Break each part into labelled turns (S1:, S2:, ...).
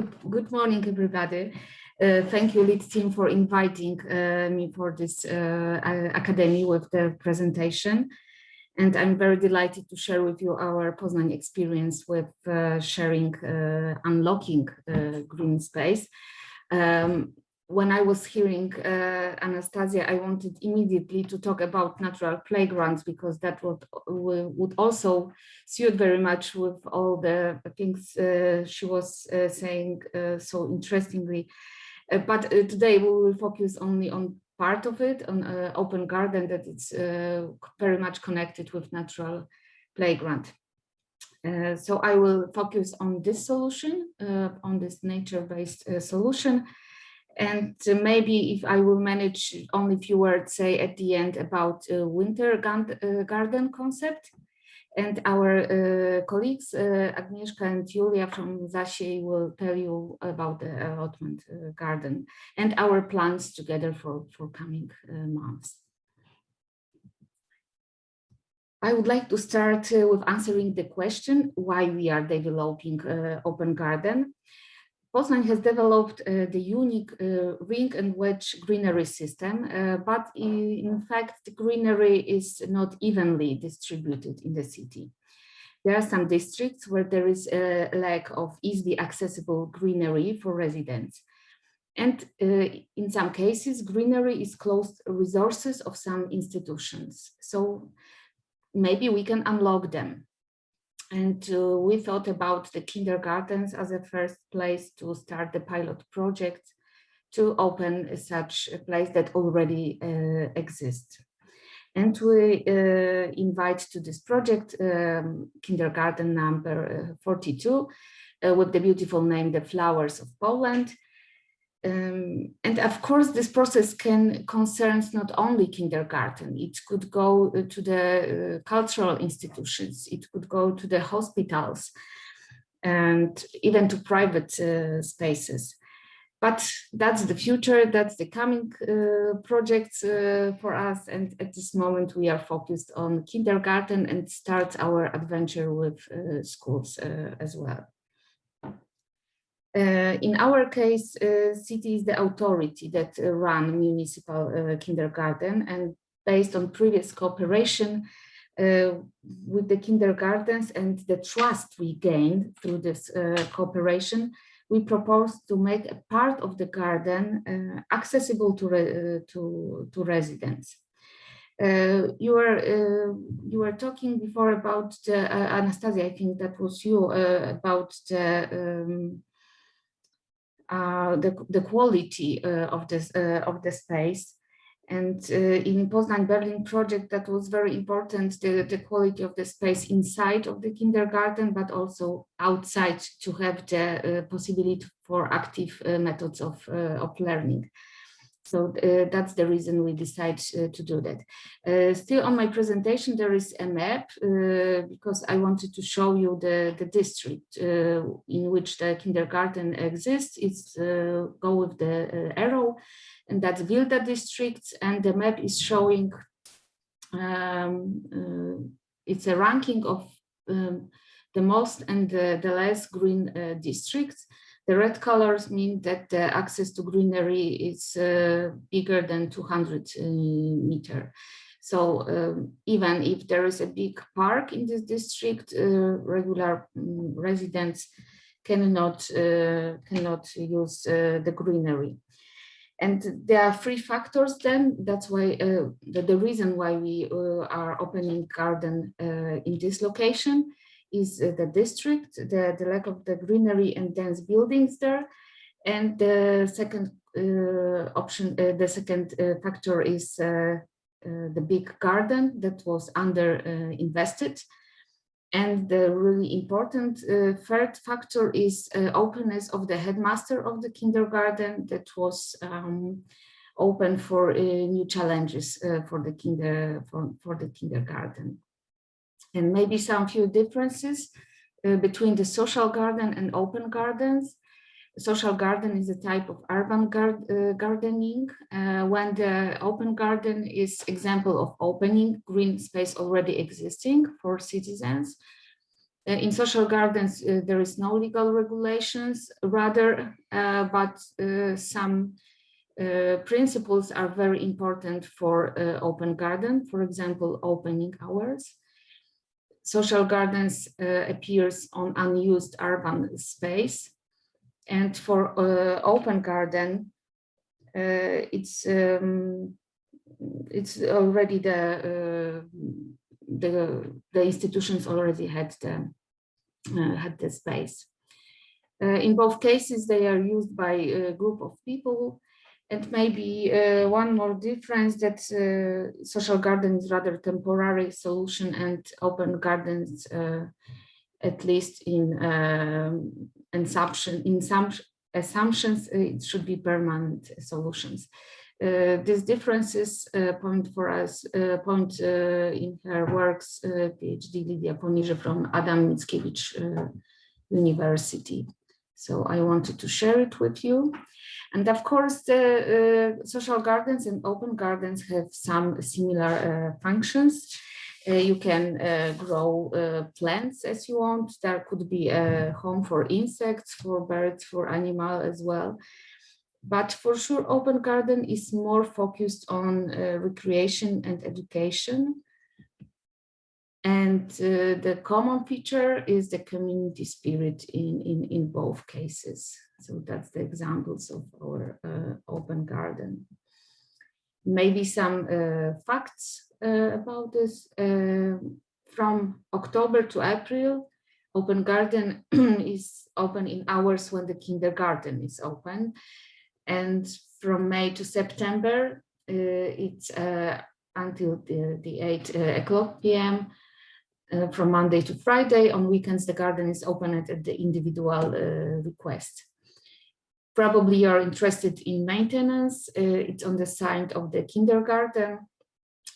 S1: Good morning, everybody. Thank you, LEAD team, for inviting me for this academy with the presentation. And I'm very delighted to share with you our Poznan experience with sharing, unlocking green space. When I was hearing Anastasia, I wanted immediately to talk about natural playgrounds because that would also suit very much with all the things she was saying so interestingly. But today we will focus only on part of it, on open garden, that it's very much connected with natural playground. So I will focus on this solution, on this nature-based solution. And maybe if I will manage only a few words, say at the end about winter garden concept. And our colleagues, Agnieszka and Julia from Zasiej, will tell you about the allotment garden and our plans together for coming months. I would like to start with answering the question why we are developing open garden. Poznan has developed the unique ring and wedge greenery system, but in fact, the greenery is not evenly distributed in the city. There are some districts where there is a lack of easily accessible greenery for residents. And in some cases, greenery is closed resources of some institutions. So maybe we can unlock them. And we thought about the kindergartens as a first place to start the pilot project to open such a place that already exists. And we invite to this project kindergarten number 42 with the beautiful name, The Flowers of Poland. And of course, this process concerns not only kindergarten. It could go to the cultural institutions. It could go to the hospitals and even to private spaces. But that's the future, that's the coming projects for us. And at this moment, we are focused on kindergarten and start our adventure with schools as well. In our case, city is the authority that run municipal kindergarten, and based on previous cooperation with the kindergartens and the trust we gained through this cooperation, we propose to make a part of the garden accessible to residents. You were talking before about the, Anastasia, I think that was you, about the quality of the space. And in Poznan Berlin project, that was very important, the quality of the space inside of the kindergarten, but also outside to have the possibility for active methods of learning. So that's the reason we decided to do that. Still on my presentation, there is a map because I wanted to show you the district in which the kindergarten exists. It's go with the arrow, and that's Wilda district, and the map is showing it's a ranking of the most and the less green districts. The red colors mean that the access to greenery is bigger than 200 meters. So even if there is a big park in this district, regular residents cannot use the greenery. And there are three factors then. That's why the reason why we are opening garden in this location is the district, the lack of the greenery and dense buildings there. And the second option, the second factor is the big garden that was under invested. And the really important third factor is openness of the headmaster of the kindergarten that was open for new challenges for the kindergarten. And maybe some few differences between the social garden and open gardens. Social garden is a type of urban gardening, when the open garden is example of opening green space already existing for citizens. In social gardens, there is no legal regulations, rather, but some principles are very important for open garden. For example, opening hours. Social gardens appears on unused urban space, and for open garden, it's already the institutions already had the space. In both cases, they are used by a group of people, and maybe one more difference that social garden is rather temporary solution, and open gardens, at least in some assumptions, it should be permanent solutions. These differences point in her works, PhD Lidia Poniże from Adam Mickiewicz University. So I wanted to share it with you. And of course, the social gardens and open gardens have some similar functions. You can grow plants as you want. There could be a home for insects, for birds, for animals as well. But for sure, open garden is more focused on recreation and education. And the common feature is the community spirit in both cases. So that's the examples of our open garden. Maybe some facts about this. From October to April, open garden is open in hours when the kindergarten is open. And from May to September, it's until the 8 o'clock p.m. From Monday to Friday. On weekends, the garden is open at the individual request. Probably you're interested in maintenance. It's on the side of the kindergarten,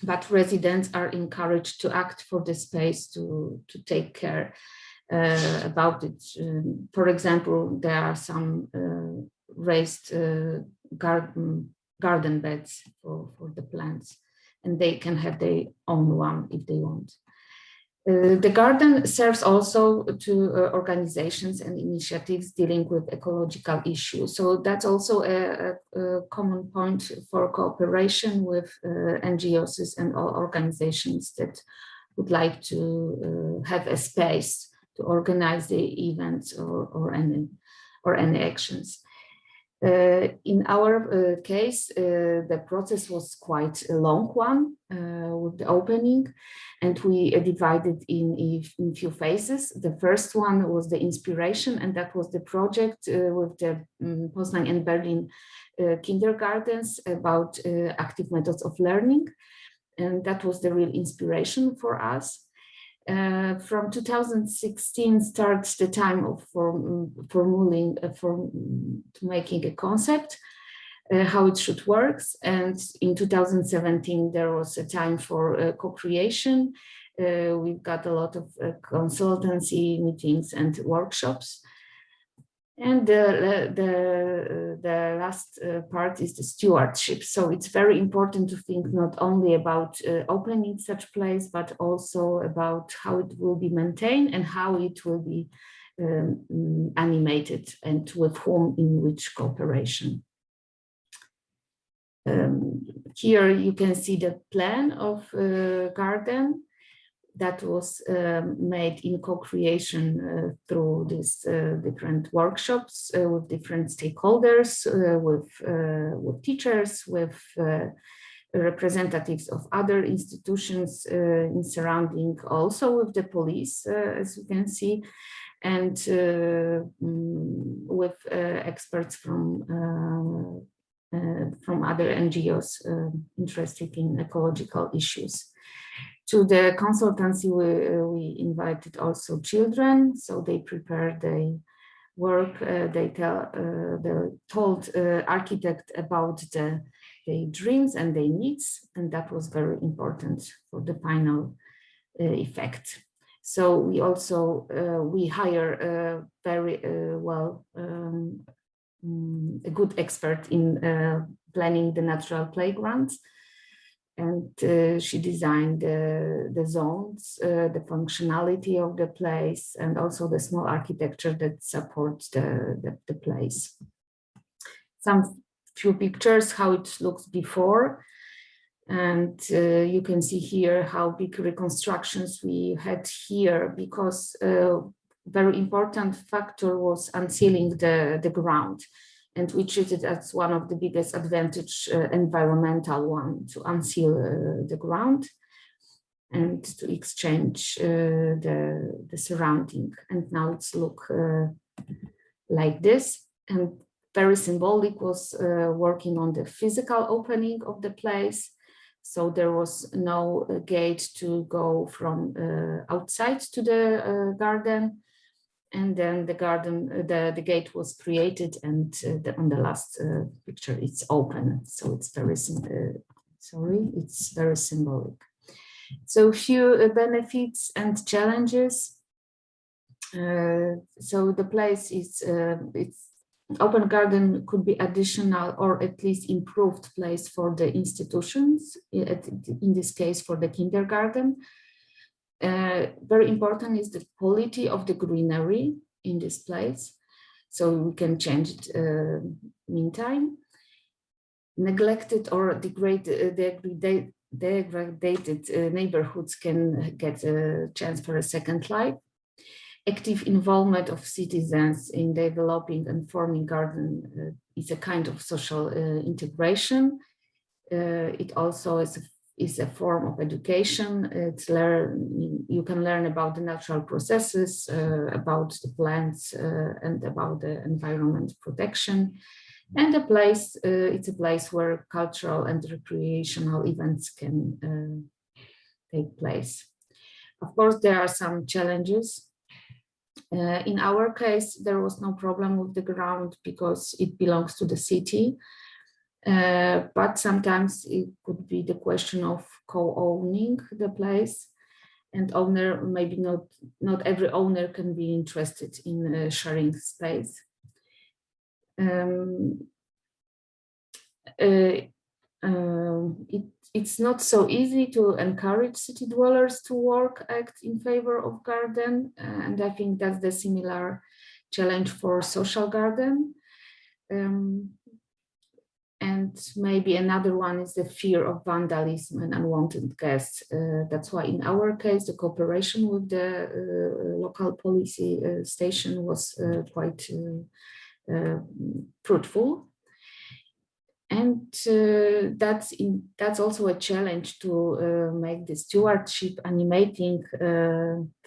S1: but residents are encouraged to act for the space to take care about it. For example, there are some raised garden beds for the plants, and they can have their own one if they want. The garden serves also to organizations and initiatives dealing with ecological issues. So that's also a common point for cooperation with NGOs and all organizations that would like to have a space to organize the events or any actions. In our case, the process was quite a long one with the opening, and we divided in few phases. The first one was the inspiration, and that was the project with the Poznan and Berlin kindergartens about active methods of learning, and that was the real inspiration for us. From 2016 starts the time of making a concept, how it should work. And in 2017, there was a time for co-creation. We've got a lot of consultancy meetings and workshops. And the last part is the stewardship. So it's very important to think not only about opening such place, but also about how it will be maintained and how it will be animated and with whom in which cooperation. Here you can see the plan of garden that was made in co-creation through these different workshops with different stakeholders, with teachers, with representatives of other institutions in surrounding, also with the police, as you can see, and with experts from other NGOs interested in ecological issues. To the consultancy, we invited also children, so they prepared their work. They told architect about their dreams and their needs, and that was very important for the final effect. So we also we hire a very a good expert in planning the natural playgrounds. And she designed the zones, the functionality of the place, and also the small architecture that supports the place. Some few pictures, how it looks before. And you can see here how big reconstructions we had here, because very important factor was unsealing the ground. And we treated as one of the biggest advantage, environmental one, to unseal the ground and to exchange the surrounding. And now it's look like this. And very symbolic was working on the physical opening of the place. So there was no gate to go from outside to the garden. And then the garden, the gate was created, and on the last picture, it's open. So it's very, it's very symbolic. So few benefits and challenges. So the place is, it's open garden could be additional or at least improved place for the institutions, in this case for the kindergarten. Very important is the quality of the greenery in this place, so we can change it meantime. Neglected or degraded neighborhoods can get a chance for a second life. Active involvement of citizens in developing and forming garden is a kind of social integration. It also is a form of education. You can learn about the natural processes, about the plants, and about the environment protection. And it's a place where cultural and recreational events can take place. Of course, there are some challenges. In our case, there was no problem with the ground because it belongs to the city. But sometimes it could be the question of co-owning the place, and owner, maybe not every owner can be interested in sharing space. It's not so easy to encourage city dwellers to act in favor of garden, and I think that's the similar challenge for social garden. And maybe another one is the fear of vandalism and unwanted guests. That's why in our case, the cooperation with the local police station was quite fruitful. And that's also a challenge to make the stewardship animating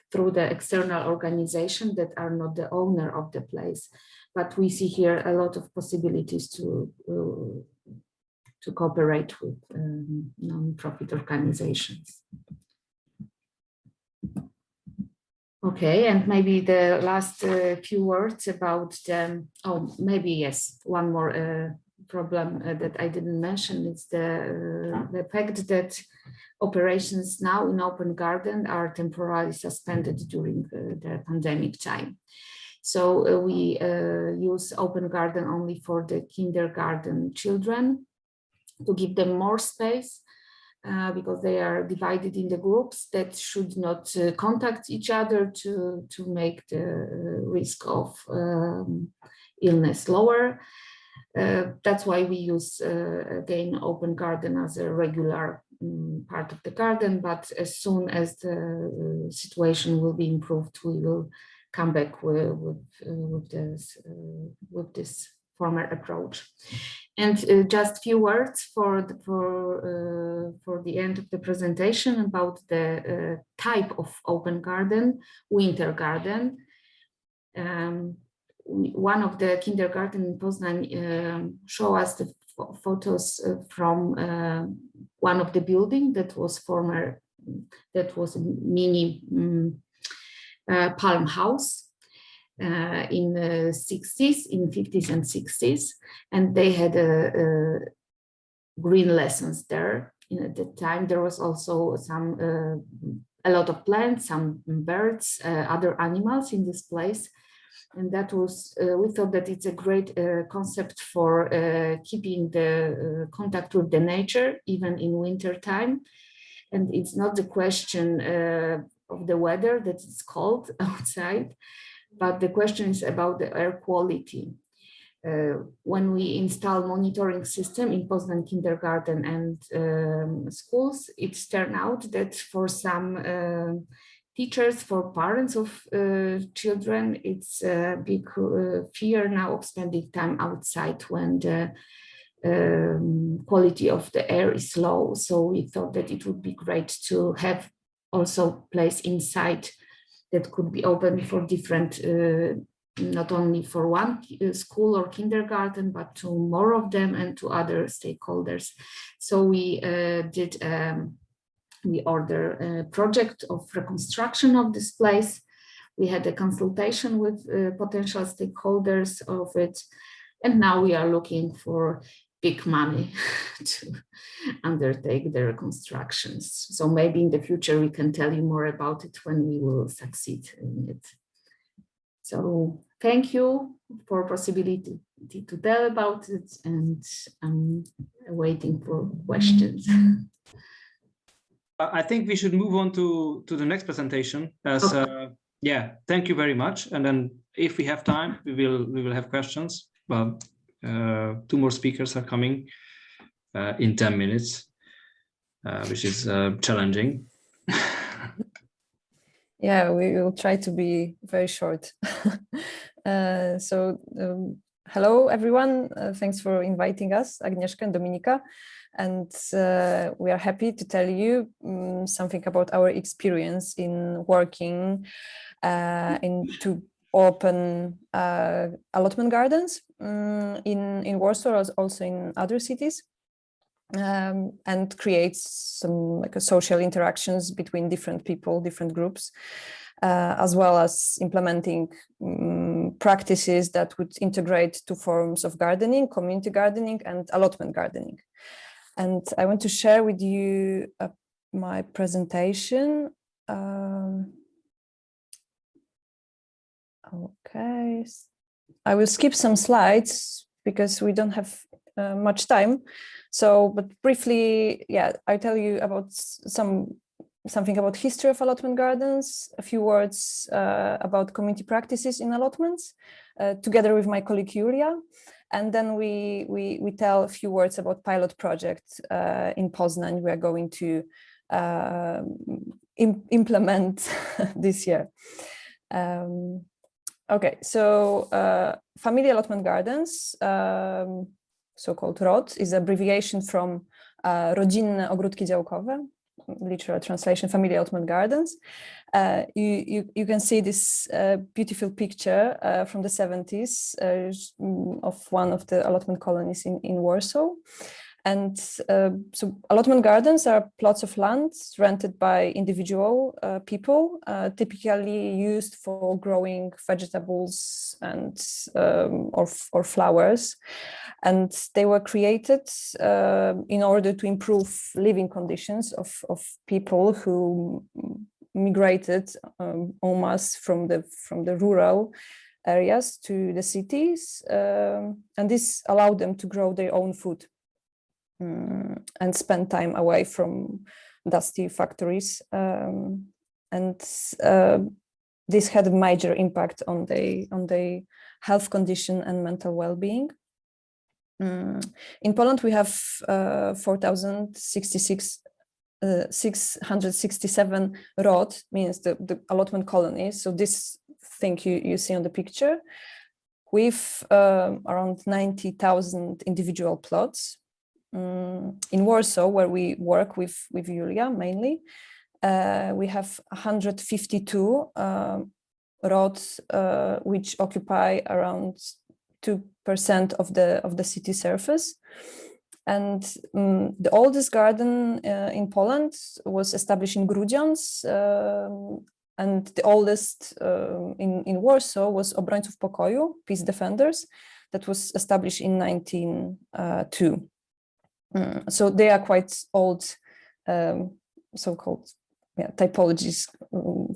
S1: through the external organization that are not the owner of the place. But we see here a lot of possibilities to cooperate with non-profit organizations. Okay, and maybe the last few words about the, one more problem that I didn't mention is the fact that operations now in open garden are temporarily suspended during the pandemic time. So we use open garden only for the kindergarten children to give them more space because they are divided in the groups that should not contact each other to make the risk of illness lower. That's why we use again open garden as a regular part of the garden, but as soon as the situation will be improved, we will come back with this former approach. And just few words for the end of the presentation about the type of open garden, winter garden. One of the kindergarten in Poznan show us the photos from one of the building that was a mini palm house in the 60s, in 50s and 60s, and they had green lessons there. At the time, there was also a lot of plants, some birds, other animals in this place. And that was, we thought that it's a great concept for keeping the contact with the nature, even in winter time. And it's not the question of the weather that it's cold outside, but the question is about the air quality. When we install monitoring system in Poznan kindergarten and schools, it's turned out that for some teachers, for parents of children, it's a big fear now of spending time outside when the quality of the air is low. So we thought that it would be great to have also place inside that could be open for different, not only for one school or kindergarten, but to more of them and to other stakeholders. So we we ordered a project of reconstruction of this place. We had a consultation with potential stakeholders of it, and now we are looking for big money to undertake the reconstructions. So maybe in the future we can tell you more about it when we will succeed in it. So thank you for possibility to tell about it, and I'm waiting for questions.
S2: I think we should move on to the next presentation. As yeah, thank you very much. And then if we have time, we will have questions. Well, 2 more speakers are coming in 10 minutes, which is challenging.
S3: Yeah, we will try to be very short. Hello, everyone. Thanks for inviting us, Agnieszka and Dominika. And we are happy to tell you something about our experience in working to open allotment gardens in Warsaw, also in other cities. And creates some social interactions between different people, different groups, as well as implementing practices that would integrate 2 forms of gardening: community gardening and allotment gardening. And I want to share with you my presentation. Okay, I will skip some slides because we don't have much time. So, but briefly, yeah, I tell you about something about history of allotment gardens, a few words about community practices in allotments, together with my colleague Julia, and then we tell a few words about pilot project in Poznan we are going to implement this year. Okay, so family allotment gardens, so-called ROD, is abbreviation from rodzinne ogródki działkowe, literal translation, family allotment gardens. You can see this beautiful picture from the 70s of one of the allotment colonies in Warsaw. And so allotment gardens are plots of land rented by individual people, typically used for growing vegetables and or flowers. And they were created in order to improve living conditions of people who migrated en masse from the rural areas to the cities, and this allowed them to grow their own food and spend time away from dusty factories, and this had a major impact on the health condition and mental well-being. In Poland, we have 4,667 ROD, means the allotment colonies. So this thing you see on the picture, with around 90,000 individual plots. In Warsaw, where we work with Julia mainly, we have 152 RODs, which occupy around 2% of the city surface. And the oldest garden in Poland was established in Grudziądz, and the oldest in Warsaw was Obrońców Pokoju, Peace Defenders, that was established in 1902. So they are quite old, so-called typologies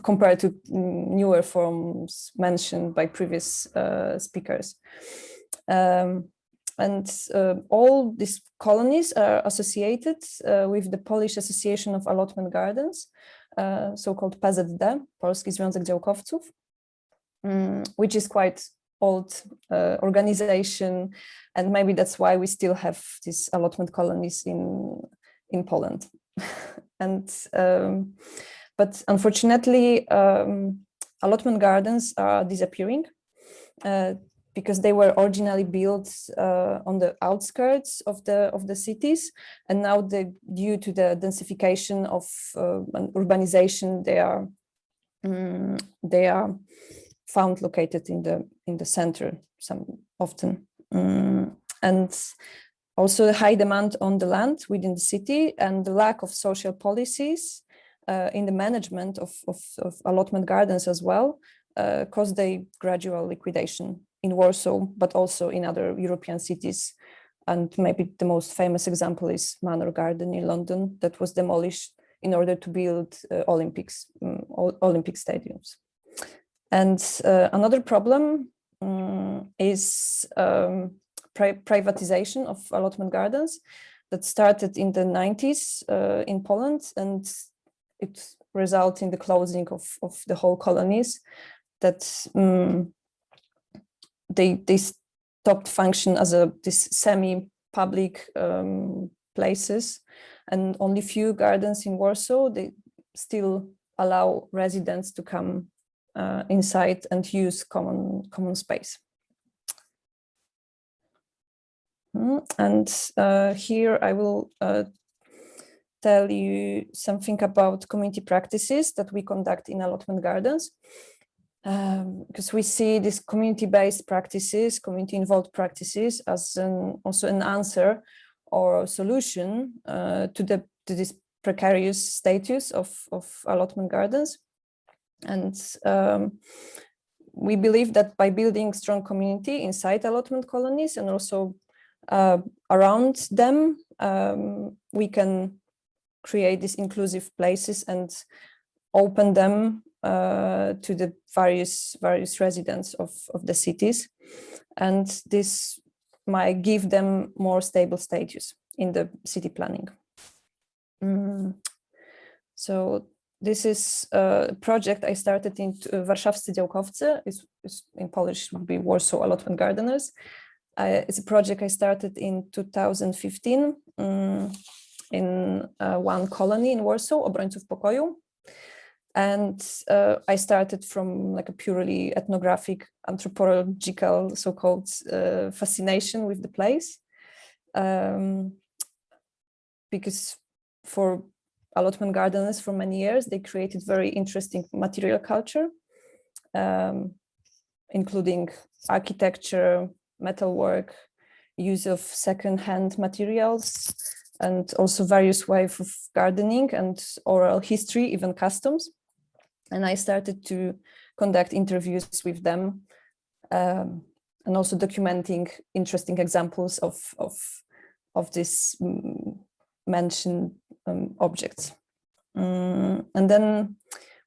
S3: compared to newer forms mentioned by previous speakers. All these colonies are associated with the Polish Association of Allotment Gardens, so-called PZD, Polski Związek Działkowców, which is quite old organization, and maybe that's why we still have these allotment colonies in Poland. But unfortunately, allotment gardens are disappearing because they were originally built on the outskirts of the cities, and now due to the densification of urbanization, they are found located in the center often, and also the high demand on the land within the city and the lack of social policies in the management of allotment gardens as well caused a gradual liquidation in Warsaw, but also in other European cities. And maybe the most famous example is Manor Garden in London that was demolished in order to build Olympic stadiums. And another problem is privatization of allotment gardens that started in the 90s in Poland, and it resulted in the closing of the whole colonies that they stopped function as this semi-public places, and only few gardens in Warsaw, they still allow residents to come inside and use common space. And here I will tell you something about community practices that we conduct in allotment gardens, because we see these community-based practices, community-involved practices, as also an answer or solution to this precarious status of allotment gardens. And we believe that by building strong community inside allotment colonies and also around them, we can create these inclusive places and open them to the various residents of the cities, and this might give them more stable status in the city planning. So this is a project I started in Warszawscy Działkowcy. In Polish would be Warsaw Allotment Gardeners. It's a project I started in 2015 in one colony in Warsaw, Obrońców Pokoju. And I started from like a purely ethnographic, anthropological, so-called fascination with the place. Because for allotment gardeners for many years, they created very interesting material culture, including architecture, metalwork, use of second-hand materials, and also various ways of gardening and oral history, even customs. And I started to conduct interviews with them, and also documenting interesting examples of this mentioned objects. And then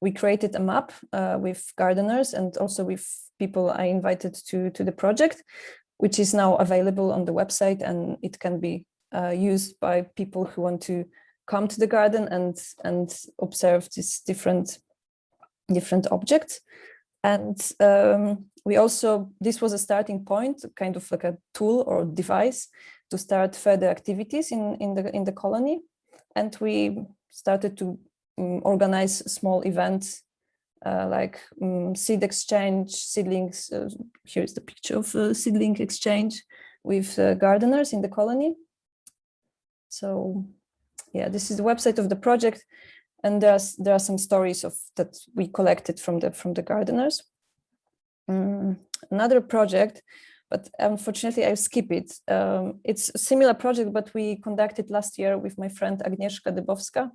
S3: we created a map with gardeners and also with people I invited to the project, which is now available on the website, and it can be used by people who want to come to the garden and observe these different objects. And we also, this was a starting point, kind of like a tool or device to start further activities in the colony. And we started to organize small events like seed exchange, seedlings. Here is the picture of a seedling exchange with gardeners in the colony. So yeah, this is the website of the project, and there are some stories that we collected from the gardeners. Another project, but unfortunately I skip it. It's a similar project, but we conducted last year with my friend Agnieszka Dybowska,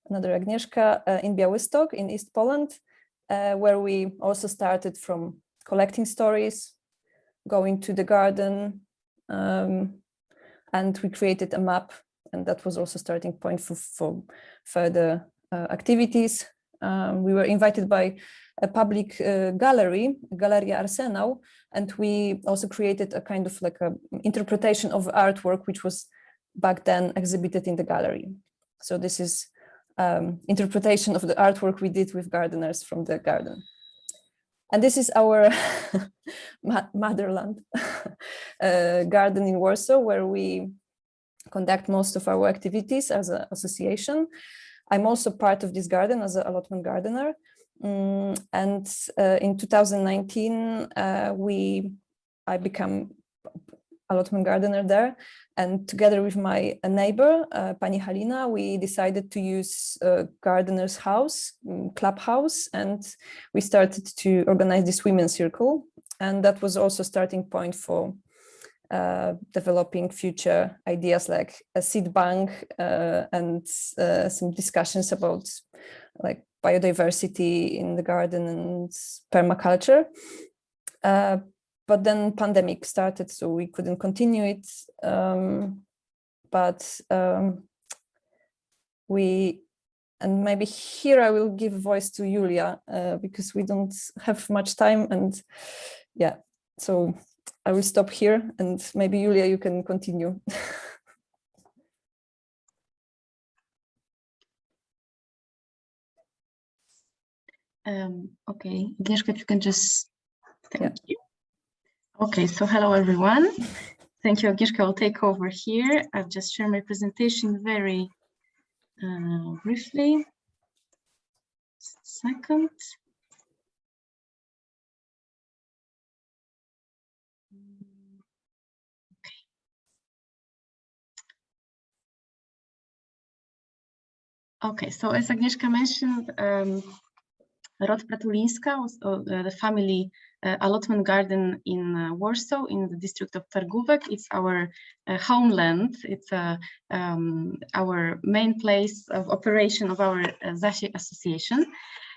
S3: another Agnieszka, in Białystok in East Poland, where we also started from collecting stories, going to the garden, and we created a map, and that was also starting point for further activities. We were invited by a public gallery, Galeria Arsenał, and we also created a kind of like a interpretation of artwork, which was back then exhibited in the gallery. So this is interpretation of the artwork we did with gardeners from the garden. And this is our motherland garden in Warsaw, where we conduct most of our activities as an association. I'm also part of this garden as an allotment gardener. And in 2019, I became allotment gardener there. And together with my neighbor, Pani Halina, we decided to use a gardener's house, clubhouse, and we started to organize this women's circle. And that was also starting point for developing future ideas like a seed bank and some discussions about like biodiversity in the garden and permaculture. But then pandemic started, so we couldn't continue it. And maybe here I will give voice to Julia because we don't have much time, and yeah, so I will stop here, and maybe Julia, you can continue.
S4: Okay, Agnieszka, if you can just, thank you. Okay, so hello everyone. Thank you, Agnieszka. I'll take over here. I'll just share my presentation very briefly. Just a second. Okay, so as Agnieszka mentioned, Rod Pratulińska was the family allotment garden in Warsaw, in the district of Targówek. It's our homeland. It's our main place of operation of our Zasiej association.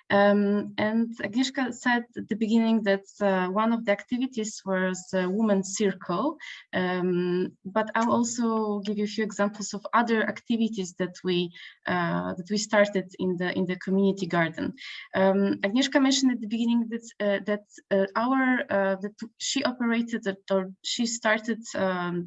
S4: And Agnieszka said at the beginning that one of the activities was a women's circle, but I'll also give you a few examples of other activities that we started in the community garden. Agnieszka mentioned at the beginning that she operated or she started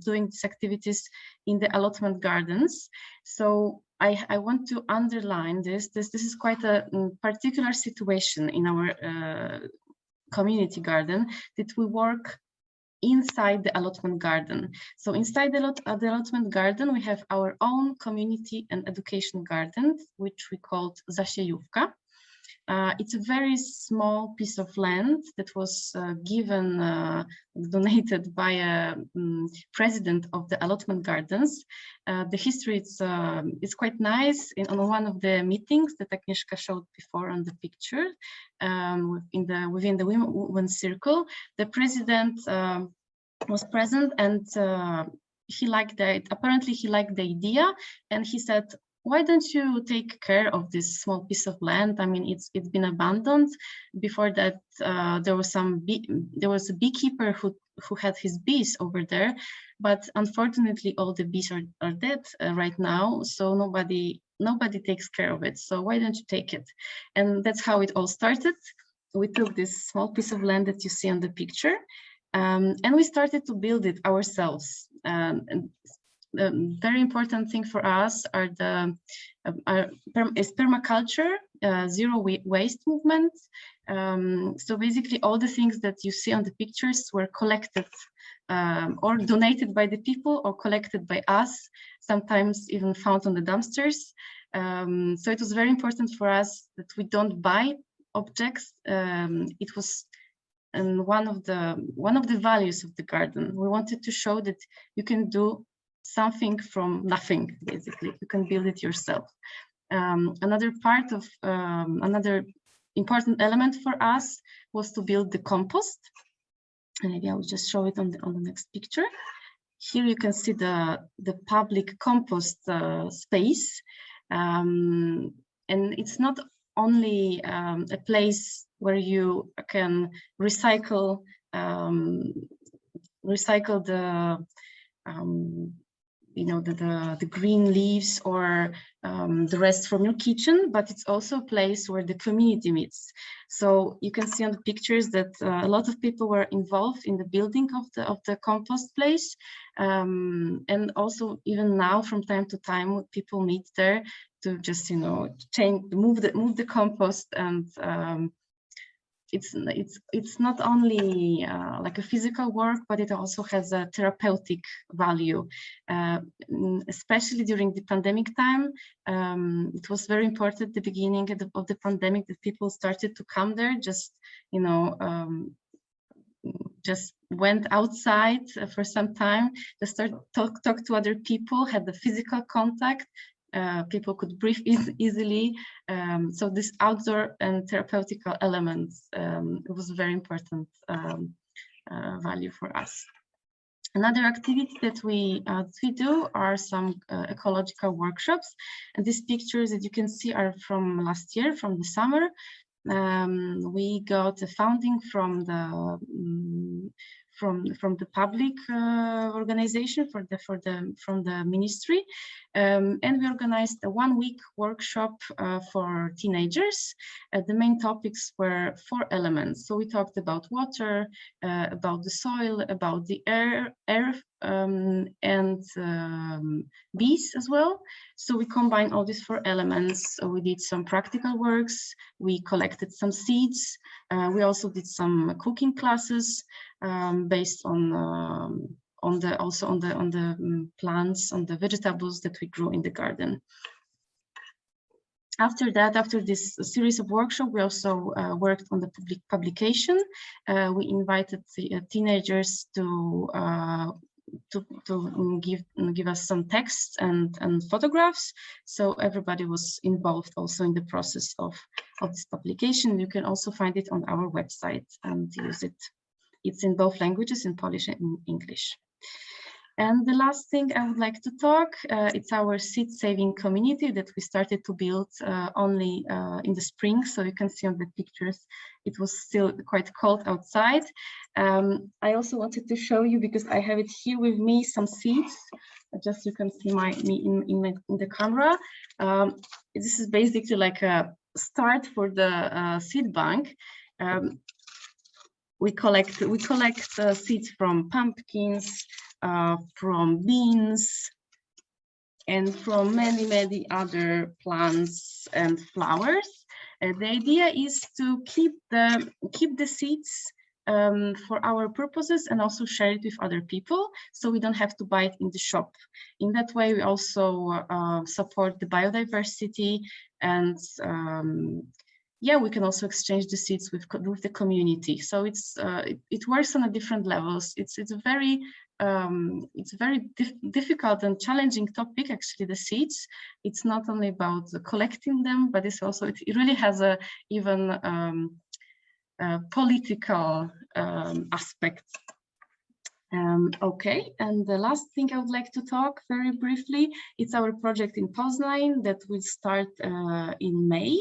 S4: doing these activities in the allotment gardens. So I want to underline this. This is quite a particular situation in our community garden, that we work inside the allotment garden. So inside the allotment garden, we have our own community and education garden, which we called Zasiejówka. It's a very small piece of land that was donated by a president of the allotment gardens. The history is quite nice. On one of the meetings that Agnieszka showed before on the picture, within the women's circle, the president was present, and apparently he liked the idea, and he said, why don't you take care of this small piece of land? I mean, it's been abandoned. Before that, there was a beekeeper who had his bees over there, but unfortunately, all the bees are dead right now. So nobody takes care of it. So why don't you take it? And that's how it all started. We took this small piece of land that you see on the picture, and we started to build it ourselves. The very important thing for us is permaculture, zero waste movement. So basically all the things that you see on the pictures were collected or donated by the people or collected by us, sometimes even found on the dumpsters. So it was very important for us that we don't buy objects. It was one of the values of the garden. We wanted to show that you can do something from nothing, basically. You can build it yourself. Another important element for us was to build the compost. And maybe I will just show it on the next picture. Here you can see the public compost space. And it's not only a place where you can recycle you know, the green leaves or the rest from your kitchen, but it's also a place where the community meets. So you can see on the pictures that a lot of people were involved in the building of the compost place, and also even now from time to time people meet there to just, you know, move the compost. And it's not only like a physical work, but it also has a therapeutic value, especially during the pandemic time. It was very important at the beginning of the pandemic that people started to come there, just, you know, just went outside for some time, just start talk to other people, had the physical contact. People could breathe easily. So this outdoor and therapeutic elements, it was a very important value for us. Another activity that we do are some ecological workshops. And these pictures that you can see are from last year, from the summer. We got a funding from the public organization from the ministry, and we organized a 1-week workshop for teenagers. The main topics were 4 elements. So we talked about water, about the soil, about the air, and bees as well. So we combined all these 4 elements. So we did some practical works. We collected some seeds. We also did some cooking classes based on the plants, on the vegetables that we grew in the garden. After that, after this series of workshops, we also worked on the publication. We invited the teenagers to give us some text and photographs. So everybody was involved also in the process of this publication. You can also find it on our website and use it. It's in both languages, in Polish and in English. And the last thing I would like to talk, it's our seed saving community that we started to build only in the spring. So you can see on the pictures, it was still quite cold outside. I also wanted to show you, because I have it here with me, some seeds. Just you can see me in the camera. This is basically like a start for the seed bank. We collect seeds from pumpkins, from beans, and from many other plants and flowers. The idea is to keep the seeds for our purposes and also share it with other people, so we don't have to buy it in the shop. In that way, we also support the biodiversity, and yeah, we can also exchange the seeds with the community. So it works on a different levels. It's a very difficult and challenging topic, actually, the seeds. It's not only about collecting them, but it's also, it really has a even political aspect. Okay, and the last thing I would like to talk very briefly, it's our project in Poznan that will start in May.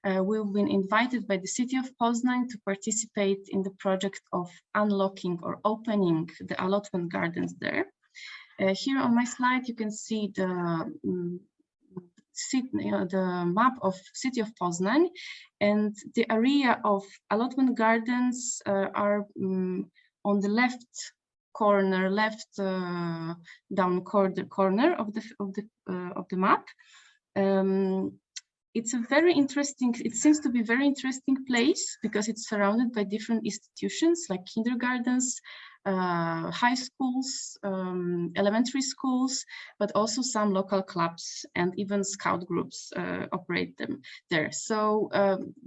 S4: We've been invited by the city of Poznan to participate in the project of unlocking or opening the allotment gardens there. Here on my slide, you can see the map of city of Poznan, and the area of allotment gardens are on the left down corner of the map. It's a very interesting, it seems to be a very interesting place because it's surrounded by different institutions like kindergartens, high schools, elementary schools, but also some local clubs and even scout groups operate them there. So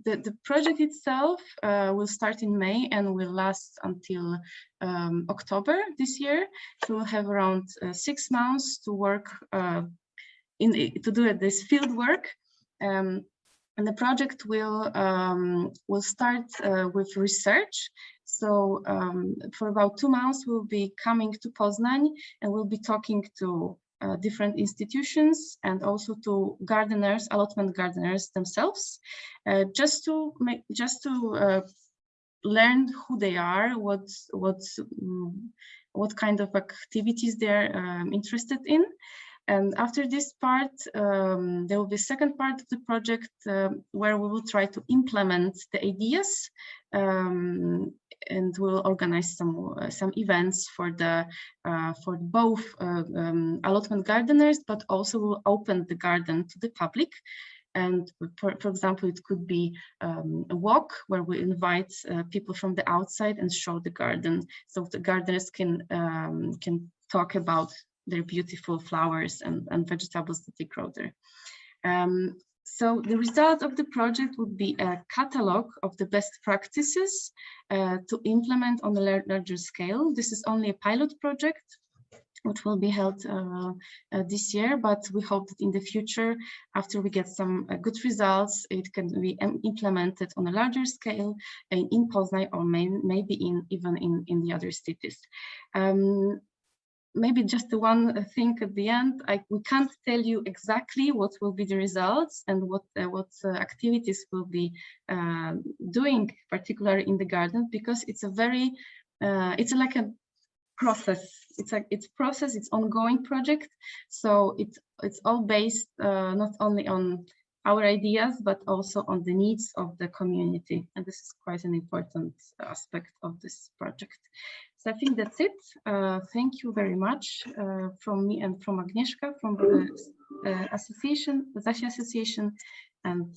S4: the project itself will start in May and will last until October this year. So we'll have around 6 months to work to do this field work. And the project will start with research. So for about 2 months, we'll be coming to Poznan and we'll be talking to different institutions and also to gardeners, allotment gardeners themselves, just to learn who they are, what kind of activities they're interested in. And after this part, there will be a second part of the project where we will try to implement the ideas, and we'll organize some events for both allotment gardeners, but also we'll open the garden to the public. And for example, it could be a walk where we invite people from the outside and show the garden, so the gardeners can talk about their beautiful flowers and vegetables that they grow there. So the result of the project would be a catalog of the best practices to implement on a larger scale. This is only a pilot project, which will be held this year, but we hope that in the future, after we get some good results, it can be implemented on a larger scale in Poznan, or maybe even in the other cities. Maybe just the one thing at the end, we can't tell you exactly what will be the results and what activities we'll be doing, particularly in the garden, because it's a very, it's like a process. It's ongoing project. So it's all based not only on our ideas, but also on the needs of the community. And this is quite an important aspect of this project. So I think that's it. Thank you very much from me and from Agnieszka, from the association, the Zasia Association, and